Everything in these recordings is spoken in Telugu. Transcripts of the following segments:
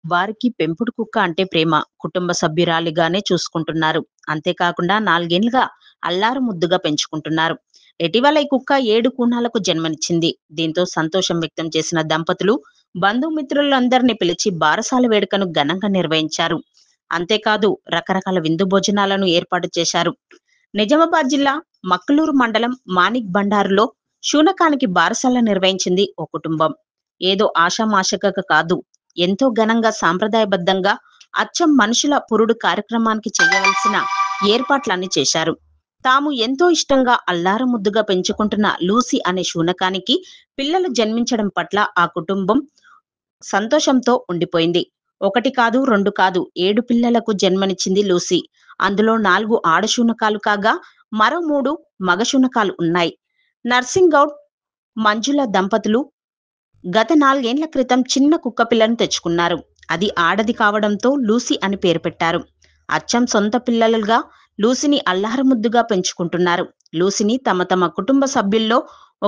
వారికి పెంపుడు కుక్క అంటే ప్రేమ. కుటుంబ సభ్యురాలిగానే చూసుకుంటున్నారు. అంతేకాకుండా 4 ఏళ్లుగా అల్లారు ముద్దుగా పెంచుకుంటున్నారు. ఇటీవల ఈ కుక్క 7 కూనాలకు జన్మనిచ్చింది. దీంతో సంతోషం వ్యక్తం చేసిన దంపతులు బంధుమిత్రులందరినీ పిలిచి బారసాల వేడుకను ఘనంగా నిర్వహించారు. అంతేకాదు రకరకాల విందు భోజనాలను ఏర్పాటు చేశారు. నిజామాబాద్ జిల్లా మక్లూరు మండలం మాణిక్ బండారులో శూనకానికి బారసాల నిర్వహించింది ఓ కుటుంబం. ఏదో ఆషామాషికగా కాదు, ఎంతో ఘనంగా సాంప్రదాయబద్ధంగా అచ్చం మనుషుల పురుడు కార్యక్రమానికి చేయవలసిన ఏర్పాట్లన్నీ చేశారు. తాము ఎంతో ఇష్టంగా అల్లారు ముద్దుగా పెంచుకుంటున్న లూసీ అనే శూనకానికి పిల్లలు జన్మించడం పట్ల ఆ కుటుంబం సంతోషంతో ఉండిపోయింది. 1 కాదు, 2 కాదు, 7 పిల్లలకు జన్మనిచ్చింది లూసీ. అందులో 4 ఆడ శూనకాలు కాగా మరో 3 మగ శూనకాలు ఉన్నాయి. నర్సింగ్ గౌడ్, మంజుల దంపతులు గత 4 ఏళ్ల క్రితం చిన్న కుక్కపిల్లను తెచ్చుకున్నారు. అది ఆడది కావడంతో లూసీ అని పేరు పెట్టారు. అచ్చం సొంత పిల్లలుగా లూసీని అల్లారముద్దుగా పెంచుకుంటున్నారు. లూసీని తమ తమ కుటుంబ సభ్యుల్లో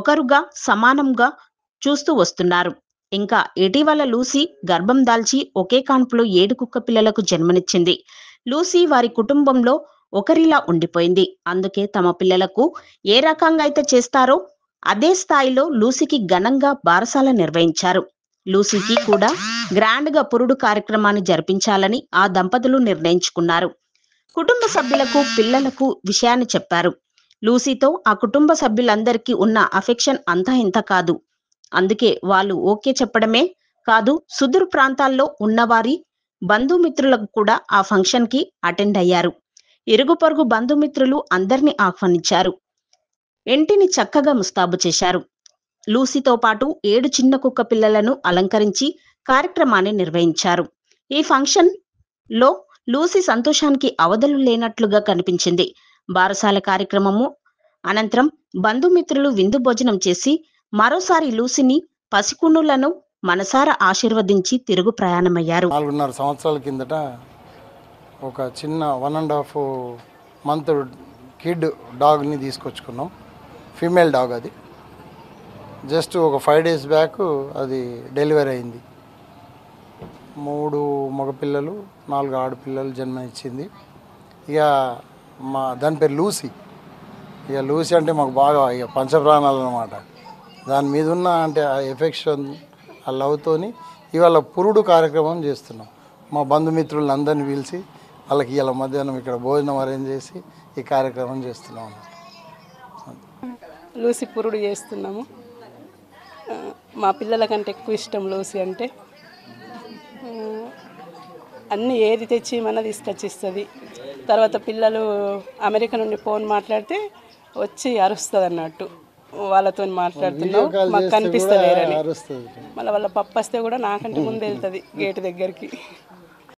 ఒకరుగా సమానంగా చూస్తూ వస్తున్నారు. ఇంకా ఇటీవల లూసీ గర్భం దాల్చి ఒకే కాన్పులో 7 కుక్క పిల్లలకు జన్మనిచ్చింది. లూసీ వారి కుటుంబంలో ఒకరిలా ఉండిపోయింది. అందుకే తమ పిల్లలకు ఏ రకంగా అయితే చేస్తారో అదే స్థాయిలో లూసీకి ఘనంగా బారసాల నిర్వహించారు. లూసీకి కూడా గ్రాండ్ గా పురుడు కార్యక్రమాన్ని జరిపించాలని ఆ దంపతులు నిర్ణయించుకున్నారు. కుటుంబ సభ్యులకు పిల్లలకు విషయాన్ని చెప్పారు. లూసీతో ఆ కుటుంబ సభ్యులందరికీ ఉన్న అఫెక్షన్ అంతా ఇంత కాదు. అందుకే వాళ్ళు ఓకే చెప్పడమే కాదు, సుదూర ప్రాంతాల్లో ఉన్నవారి బంధుమిత్రులకు కూడా ఆ ఫంక్షన్ కి అటెండ్ అయ్యారు. ఇరుగు పొరుగు బంధుమిత్రులు అందరినీ ఆహ్వానించారు. ఇంటిని చక్కగా ముస్తాబు చేశారు. లూసీతో పాటు 7 చిన్న కుక్క పిల్లలను అలంకరించి కార్యక్రమాన్ని నిర్వహించారు. ఈ ఫంక్షన్ లో లూసీ సంతోషానికి అవధులు లేనట్లుగా కనిపించింది. బారసాల కార్యక్రమము అనంతరం బంధుమిత్రులు విందు భోజనం చేసి మరోసారి లూసీని పసికూనులను మనసారా ఆశీర్వదించి తిరుగు ప్రయాణమయ్యారు. 4.5 సంవత్సరాల కిందట ఒక చిన్న 1.5 మంత్ కిడ్ డాగ్ని తీసుకొచ్చుకున్నాం. ఫీమేల్ డాగ్ అది. జస్ట్ ఒక 5 days బ్యాక్ అది డెలివరీ అయింది. 3 మగపిల్లలు 4 ఆడపిల్లలు జన్మనిచ్చింది. ఇక దాని పేరు లూసీ. ఇక లూసీ అంటే మాకు బాగా ఇక పంచప్రాణాలు అన్నమాట. దాని మీద ఉన్న అంటే ఆ ఎఫెక్షన్, ఆ లవ్తోని ఇవాళ పురుడు కార్యక్రమం చేస్తున్నాం. మా బంధుమిత్రులను అందరినీ పిలిచి వాళ్ళకి ఇవాళ మధ్యాహ్నం ఇక్కడ భోజనం అరేంజ్ చేసి ఈ కార్యక్రమం చేస్తున్నాం. లూసీ పురుడు చేస్తున్నాము. మా పిల్లల కంటే ఎక్కువ ఇష్టం లూసీ అంటే. అన్నీ ఏది తెచ్చి మన తీసుకొచ్చిస్తుంది. తర్వాత పిల్లలు అమెరికా నుండి ఫోన్ మాట్లాడితే వచ్చి అరుస్తుంది అన్నట్టు. వాళ్ళతో మాట్లాడుతున్నాం, మాకు కనిపిస్తలేరని. మళ్ళీ వాళ్ళ పప్పు వస్తే కూడా నాకంటే ముందు వెళ్తుంది గేటు దగ్గరికి.